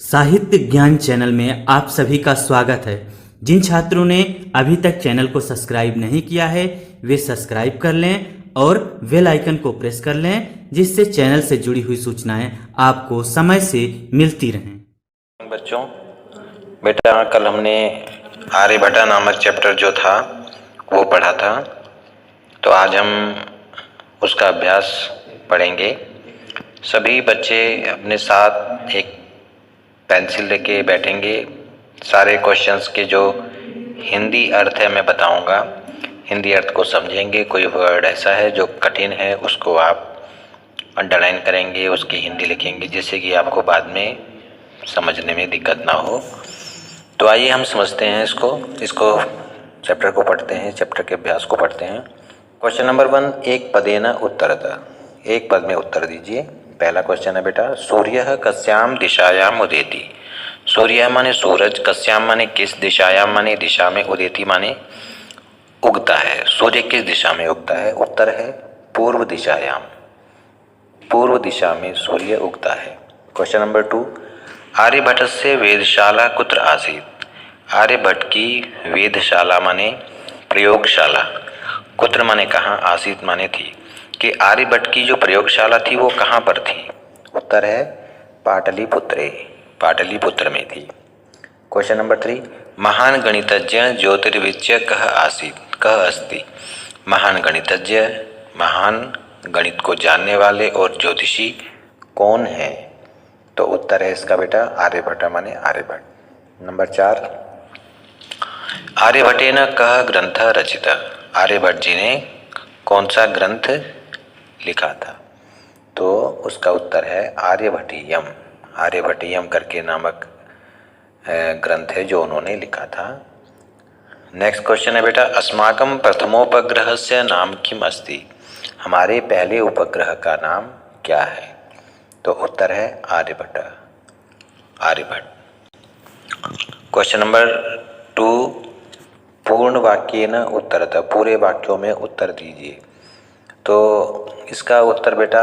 साहित्य ज्ञान चैनल में आप सभी का स्वागत है। जिन छात्रों ने अभी तक चैनल को सब्सक्राइब नहीं किया है वे सब्सक्राइब कर लें और बेल आइकन को प्रेस कर लें, जिससे चैनल से जुड़ी हुई सूचनाएं आपको समय से मिलती रहें। बच्चों, बेटा कल हमने आर्यभट्ट नामक चैप्टर जो था वो पढ़ा था, तो आज हम उसका अभ्यास पढ़ेंगे। सभी बच्चे अपने साथ एक पेंसिल लेके बैठेंगे। सारे क्वेश्चंस के जो हिंदी अर्थ है मैं बताऊंगा, हिंदी अर्थ को समझेंगे। कोई वर्ड ऐसा है जो कठिन है उसको आप अंडरलाइन करेंगे, उसकी हिंदी लिखेंगे, जिससे कि आपको बाद में समझने में दिक्कत ना हो। तो आइए हम समझते हैं इसको चैप्टर को पढ़ते हैं, चैप्टर के अभ्यास को पढ़ते हैं। क्वेश्चन नंबर 1, एक पदेन उत्तरतः। एक पद में उत्तर दीजिए। पहला क्वेश्चन है बेटा, सूर्यः कस्याम दिशायाम उदेति। सूर्य माने सूरज, कस्याम माने किस, दिशायाम माने दिशा में, उदेति माने उगता है। सूर्य किस दिशा में उगता है? उत्तर है पूर्व दिशायाम। पूर्व दिशा में सूर्य उगता है। क्वेश्चन नंबर 2, आर्यभट्टस्य वेधशाला कुत्र आसीत्। आर्यभट्ट की वेधशाला माने प्रयोगशाला, कुत्र माने कहाँ, आसीत् माने थी, कि आर्यभट्ट की जो प्रयोगशाला थी वो कहाँ पर थी? उत्तर है पाटलिपुत्रे, पाटलिपुत्र में थी। क्वेश्चन नंबर 3, महान गणितज्ञ ज्योतिर्विद्य कः आसीत्, कः अस्ति। महान गणितज्ञ, महान गणित को जानने वाले और ज्योतिषी कौन है? तो उत्तर है इसका बेटा आर्यभट्ट माने आर्यभट्ट। नंबर 4, आर्यभट्टेन कः ग्रंथ रचित। आर्यभट्ट जी ने कौन सा ग्रंथ लिखा था? तो उसका उत्तर है आर्यभट्टीयम। आर्यभट्टीयम करके नामक ग्रंथ है जो उन्होंने लिखा था। नेक्स्ट क्वेश्चन है बेटा, अस्माकं प्रथमोपग्रहस्य नाम किम अस्ति। हमारे पहले उपग्रह का नाम क्या है? तो उत्तर है आर्यभट्ट, आर्यभट्ट। क्वेश्चन नंबर 2, पूर्ण वाक्येन उत्तरतः। पूरे वाक्यों में उत्तर दीजिए। तो इसका उत्तर बेटा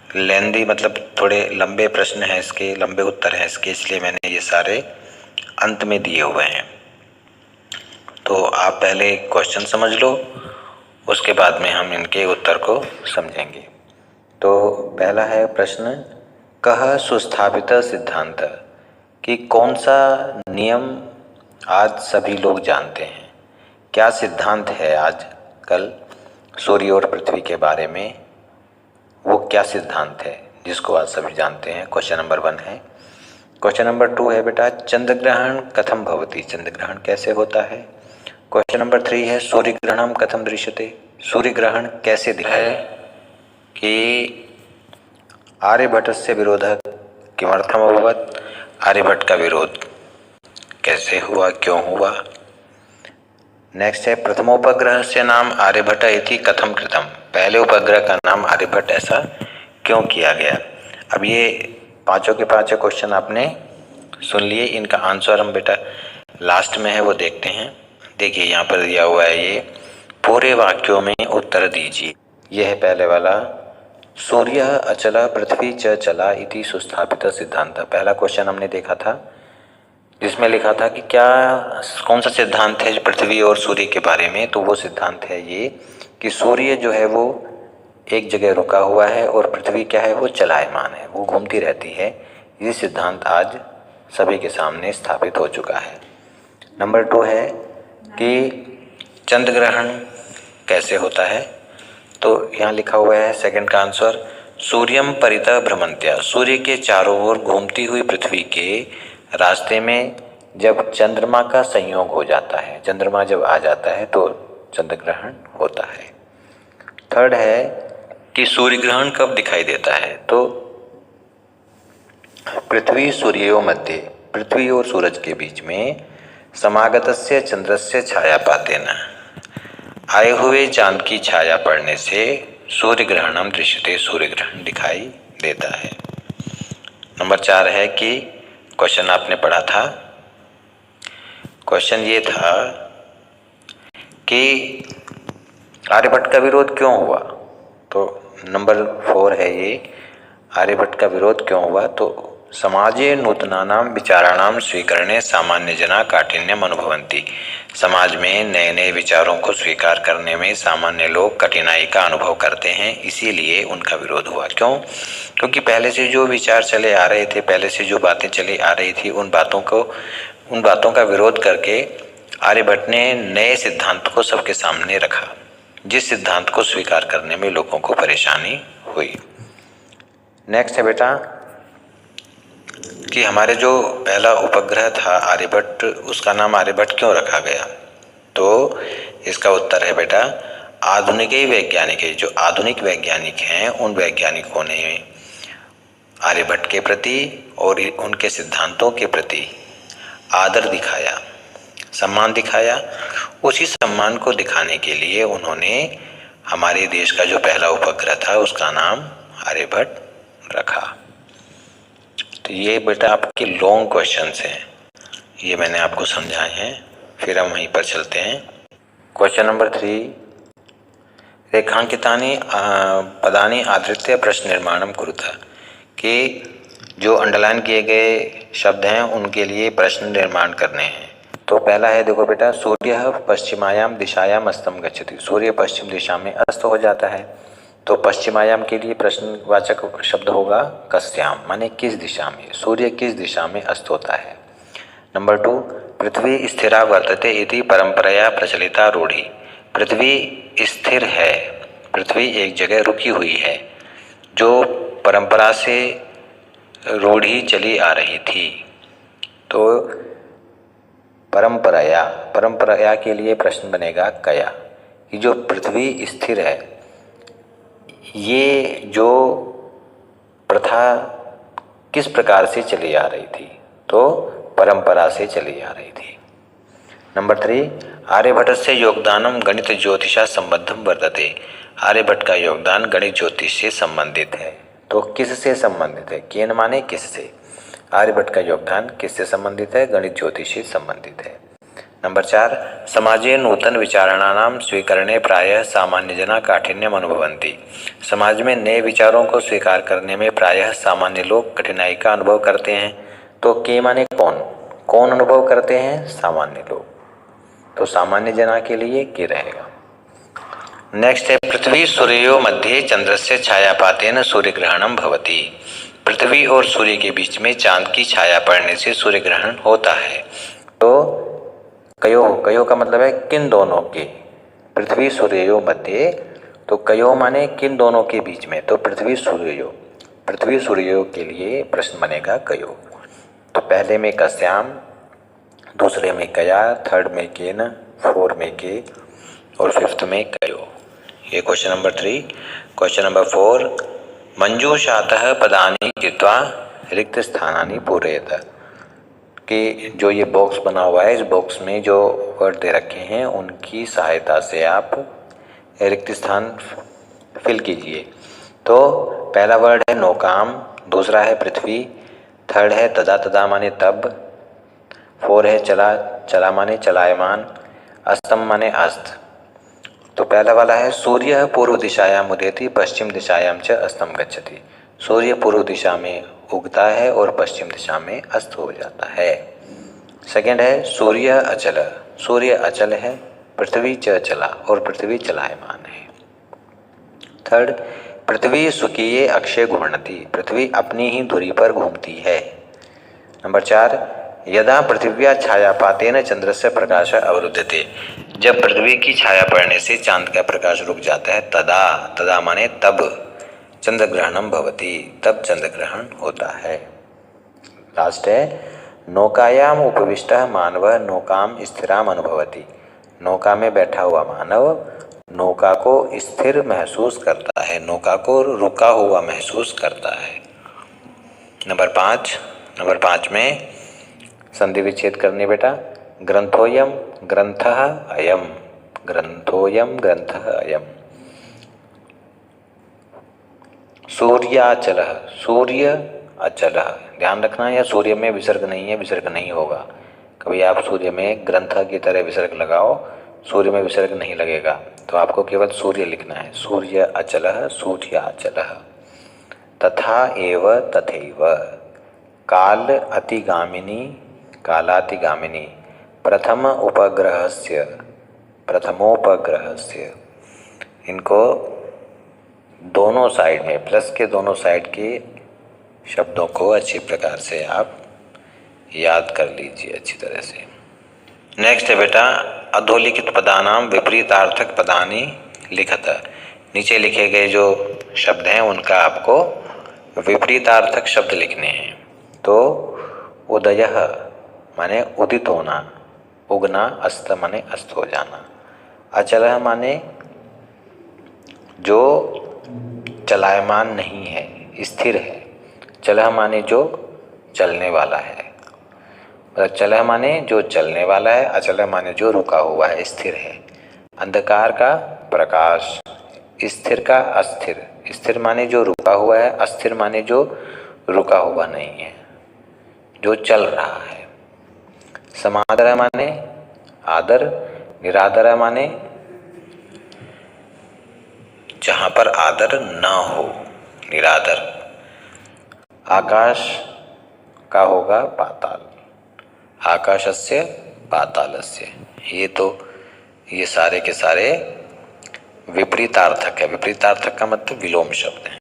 लेंदी, मतलब थोड़े लंबे प्रश्न हैं इसके, लंबे उत्तर हैं इसके, इसलिए मैंने ये सारे अंत में दिए हुए हैं। तो आप पहले क्वेश्चन समझ लो, उसके बाद में हम इनके उत्तर को समझेंगे। तो पहला है प्रश्न, कः सुस्थापित सिद्धांत, कि कौन सा नियम आज सभी लोग जानते हैं। क्या सिद्धांत है आज कल सूर्य और पृथ्वी के बारे में, वो क्या सिद्धांत है जिसको आज सभी जानते हैं? क्वेश्चन नंबर 1 है। क्वेश्चन नंबर 2 है बेटा, चंद्र ग्रहण कथम भवति। चंद्र ग्रहण कैसे होता है? क्वेश्चन नंबर 3 है, सूर्य ग्रहणम कथम दृश्यते। सूर्य ग्रहण कैसे दिखाए? कि आर्यभट्टस्य विरोधः किमर्थम अभवत्। आर्यभट्ट का विरोध कैसे हुआ, क्यों हुआ? नेक्स्ट है, प्रथमोपग्रहस्य नाम आर्यभट्ट इति कथम कृतम। पहले उपग्रह का नाम आर्यभट्ट ऐसा क्यों किया गया? अब ये पांचों के पांचों क्वेश्चन आपने सुन लिए, इनका आंसर हम बेटा लास्ट में है वो देखते हैं। देखिए यहाँ पर दिया हुआ है, ये पूरे वाक्यों में उत्तर दीजिए। यह है पहले वाला, सूर्य अचला पृथ्वी च चला इति सुस्थापित सिद्धांत। पहला क्वेश्चन हमने देखा था जिसमें लिखा था कि क्या कौन सा सिद्धांत है पृथ्वी और सूर्य के बारे में। तो वो सिद्धांत है ये कि सूर्य जो है वो एक जगह रुका हुआ है और पृथ्वी क्या है, वो चलायमान है, वो घूमती रहती है। ये सिद्धांत आज सभी के सामने स्थापित हो चुका है। नंबर 2 है कि चंद्र ग्रहण कैसे होता है। तो यहाँ लिखा हुआ है सेकंड का आंसर, सूर्यम परितः भ्रमंत्या। सूर्य के चारों ओर घूमती हुई पृथ्वी के रास्ते में जब चंद्रमा का संयोग हो जाता है, चंद्रमा जब आ जाता है तो चंद्र ग्रहण होता है। थर्ड है कि सूर्य ग्रहण कब दिखाई देता है। तो पृथ्वी सूर्यो मध्य, पृथ्वी और सूरज के बीच में समागतस्य चंद्रस्य छायापातेन, आए हुए चांद की छाया पड़ने से सूर्य ग्रहणम दृश्यते, सूर्य ग्रहण दिखाई देता है। नंबर 4 है कि क्वेश्चन आपने पढ़ा था, क्वेश्चन ये था कि आर्यभट्ट का विरोध क्यों हुआ। तो नंबर 4 है ये, आर्यभट्ट का विरोध क्यों हुआ? तो समाजे नूतनानां विचाराणां स्वीकरणे सामान्य जना काठिन्यम अनुभवन्ति। समाज में नए नए विचारों को स्वीकार करने में सामान्य लोग कठिनाई का अनुभव करते हैं, इसीलिए उनका विरोध हुआ। क्यों? क्योंकि पहले से जो विचार चले आ रहे थे, पहले से जो बातें चली आ रही थी, उन बातों का विरोध करके आर्यभट्ट ने नए सिद्धांत को सबके सामने रखा, जिस सिद्धांत को स्वीकार करने में लोगों को परेशानी हुई। नेक्स्ट है बेटा कि हमारे जो पहला उपग्रह था आर्यभट्ट, उसका नाम आर्यभट्ट क्यों रखा गया? तो इसका उत्तर है बेटा, आधुनिक वैज्ञानिक हैं, उन वैज्ञानिकों ने आर्यभट्ट के प्रति और उनके सिद्धांतों के प्रति आदर दिखाया, सम्मान दिखाया। उसी सम्मान को दिखाने के लिए उन्होंने हमारे देश का जो पहला उपग्रह था उसका नाम आर्यभट्ट रखा। तो ये बेटा आपके लॉन्ग क्वेश्चंस हैं, ये मैंने आपको समझाए हैं। फिर हम वहीं पर चलते हैं। क्वेश्चन नंबर 3, रेखांकितानि पदानि आधृत्य प्रश्न निर्माणम कुरुतः, कि जो अंडरलाइन किए गए शब्द हैं उनके लिए प्रश्न निर्माण करने हैं। तो पहला है, देखो बेटा, सूर्य पश्चिमायाम दिशायाम अस्तम गच्छति। सूर्य पश्चिम दिशा में अस्त हो जाता है। तो पश्चिमायाम के लिए प्रश्नवाचक शब्द होगा कस्याम, माने किस दिशा में, सूर्य किस दिशा में अस्त होता है। नंबर 2, पृथ्वी स्थिरा वर्तते इति परंपराया प्रचलिता रूढ़ी। पृथ्वी स्थिर है, पृथ्वी एक जगह रुकी हुई है, जो परंपरा से रूढ़ी चली आ रही थी। तो परंपराया के लिए प्रश्न बनेगा कया, कि जो पृथ्वी स्थिर है, ये जो प्रथा किस प्रकार से चली आ रही थी? तो परंपरा से चली आ रही थी। नंबर 3, आर्यभट्टस्य योगदानम गणित ज्योतिषा संबद्धम वर्तते। आर्यभट्ट का योगदान गणित ज्योतिष से संबंधित है। तो किससे संबंधित है? केन माने किससे। आर्यभट्ट का योगदान किससे संबंधित है? गणित ज्योतिष से संबंधित है। नंबर 4, समाजे नूतन विचाराणाम स्वीकरणे प्रायः सामान्य जना काठिन्यम अनुभवन्ति। समाज में नए विचारों को स्वीकार करने में प्रायः सामान्य लोग कठिनाई का अनुभव करते हैं। तो के माने कौन अनुभव करते हैं? सामान्य लोग। तो सामान्य जना के लिए के रहेगा। नेक्स्ट है, पृथ्वी सूर्यो मध्ये चंद्रस्य छायापातेन सूर्यग्रहणम भवति। पृथ्वी और सूर्य के बीच में चांद की छाया पड़ने से सूर्य ग्रहण होता है। तो कयो का मतलब है किन दोनों के। पृथ्वी सूर्यो मध्य, तो कयो माने किन दोनों के बीच में। तो पृथ्वी सूर्यो के लिए प्रश्न बनेगा कयो। तो पहले में कस्याम, दूसरे में कया, थर्ड में केन, फोर्थ में के और फिफ्थ में कयो। ये क्वेश्चन नंबर 3। क्वेश्चन नंबर 4, मंजूषातः पदानि कृत्वा रिक्त स्थानानि पूरयेत। कि जो ये बॉक्स बना हुआ है, इस बॉक्स में जो वर्ड दे रखे हैं उनकी सहायता से आप रिक्त स्थान फिल कीजिए। तो पहला वर्ड है नौकाम, दूसरा है पृथ्वी, थर्ड है तदा माने तब, 4 है चला माने चलायमान, अस्तम माने अस्त। तो पहला वाला है सूर्य पूर्व दिशायाम उदेति पश्चिम दिशायाम च अस्तम गच्छति। सूर्य पूर्व दिशा में उगता है और पश्चिम दिशा में अस्त हो जाता है। सेकंड है सूर्य अचल है, पृथ्वी च चला और पृथ्वी चलायमान है। थर्ड, पृथ्वी स्वकीय अक्षे घूर्णति। पृथ्वी अपनी ही धुरी पर घूमती है। नंबर 4, यदा पृथिव्या छायापातेन चंद्रस्य प्रकाश अवरुद्धते। जब पृथ्वी की छाया पड़ने से चांद का प्रकाश रुक जाता है, तदा माने तब चंद्र ग्रहणम भवति, तब चंद्र ग्रहण होता है। लास्ट है नौकायाम उपविष्टः मानवः नौकाम स्थिराम अनुभवति। नौका में बैठा हुआ मानव नौका को स्थिर महसूस करता है, नौका को रुका हुआ महसूस करता है। नंबर 5 में संधि विच्छेद करनी बेटा। ग्रंथोयम ग्रंथः अयम, ग्रंथोयम ग्रंथः अयम। सूर्याचलः, सूर्य अचल। ध्यान रखना, यह सूर्य में विसर्ग नहीं है, विसर्ग नहीं होगा। कभी आप सूर्य में ग्रंथ की तरह विसर्ग लगाओ, सूर्य में विसर्ग नहीं लगेगा। तो आपको केवल सूर्य लिखना है, सूर्य अचलः, सूर्याचलः। तथा एव तथैव, काल अतिगामिनी कालातिगामिनी, प्रथमोपग्रहस्य, इनको दोनों साइड में, प्लस के दोनों साइड के शब्दों को अच्छी प्रकार से आप याद कर लीजिए अच्छी तरह से। नेक्स्ट है बेटा, अधोलिखित पदानाम विपरीतार्थक पदानि लिखत। नीचे लिखे गए जो शब्द हैं उनका आपको विपरीतार्थक शब्द लिखने हैं। तो उदयः माने उदित होना, उगना, अस्त माने अस्त हो जाना, अचलः माने जो चलायमान नहीं है, स्थिर है, चलः माने जो चलने वाला है, चलः माने जो चलने वाला है, अचलः माने जो रुका हुआ है, स्थिर है। अंधकार का प्रकाश, स्थिर का अस्थिर, स्थिर माने जो रुका हुआ है, अस्थिर माने जो रुका हुआ नहीं है, जो चल रहा है। समादर माने आदर, निरादर माने जहाँ पर आदर न हो, निरादर। आकाश का होगा पाताल, आकाशस्य पातालस्य। ये सारे के सारे विपरीतार्थक है। विपरीतार्थक का मतलब विलोम शब्द है।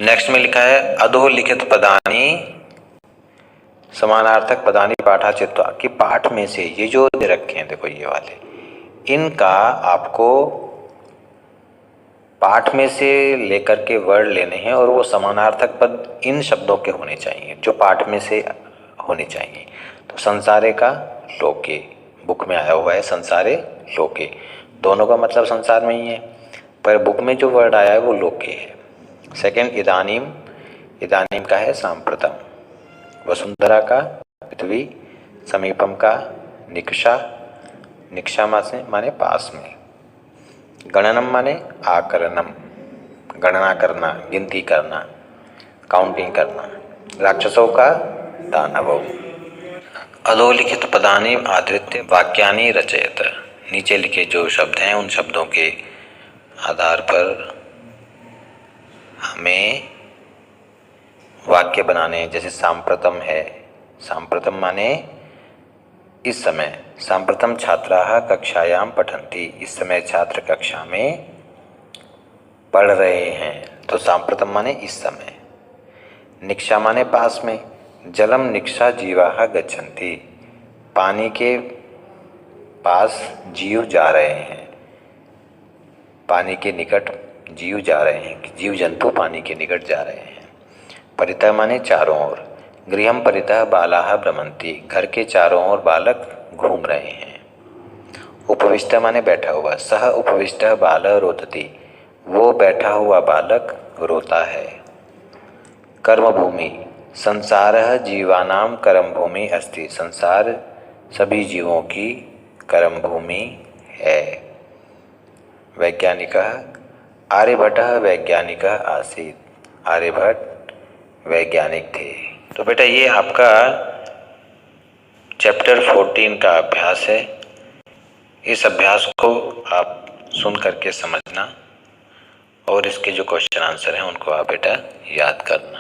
नेक्स्ट में लिखा है अधोलिखित पदानि समानार्थक पदानि पाठाचित्वा, कि पाठ में से ये जो दे रखे हैं, देखो ये वाले, इनका आपको पाठ में से लेकर के वर्ड लेने हैं और वो समानार्थक पद इन शब्दों के होने चाहिए जो पाठ में से होने चाहिए। तो संसारे का लोके, बुक में आया हुआ है संसारे लोके, दोनों का मतलब संसार में ही है, पर बुक में जो वर्ड आया है वो लोके है। सेकंड इदानीम, इदानीम का है सांप्रतम, वसुंधरा का पृथ्वी, समीपम का निकषा, निकषा माने पास में, गणनम माने आकलनम, गणना करना, गिनती करना, काउंटिंग करना, राक्षसों का दानवों। अधोलिखित पदानि आधृत्य वाक्यानि रचयत, नीचे लिखे जो शब्द हैं उन शब्दों के आधार पर हमें वाक्य बनाने हैं। जैसे सांप्रतम है, सांप्रतम माने इस समय, सांप्रतम छात्राः कक्षायां पठन्ति, इस समय छात्र कक्षा में पढ़ रहे हैं, तो सांप्रतम माने इस समय। निक्षा माने पास में, जलम निक्षा जीवाः गच्छन्ति, पानी के पास जीव जा रहे हैं, पानी के निकट जीव जा रहे हैं, जीव जंतु पानी के निकट जा रहे हैं। परितः माने चारों ओर, गृहम परितः बालाः भ्रमन्ति, घर के चारों ओर बालक घूम रहे हैं। उपविष्ट माने बैठा हुआ, सह उपविष्ट बालः रोदति, वो बैठा हुआ बालक रोता है। कर्मभूमि, संसारः जीवानां कर्मभूमि अस्ति, संसार सभी जीवों की कर्मभूमि है। वैज्ञानिकः, आर्यभट्टः वैज्ञानिकः आसीत्, आर्यभट्ट वैज्ञानिक थे। तो बेटा ये आपका चैप्टर 14 का अभ्यास है। इस अभ्यास को आप सुन करके समझना और इसके जो क्वेश्चन आंसर हैं उनको आप बेटा याद करना।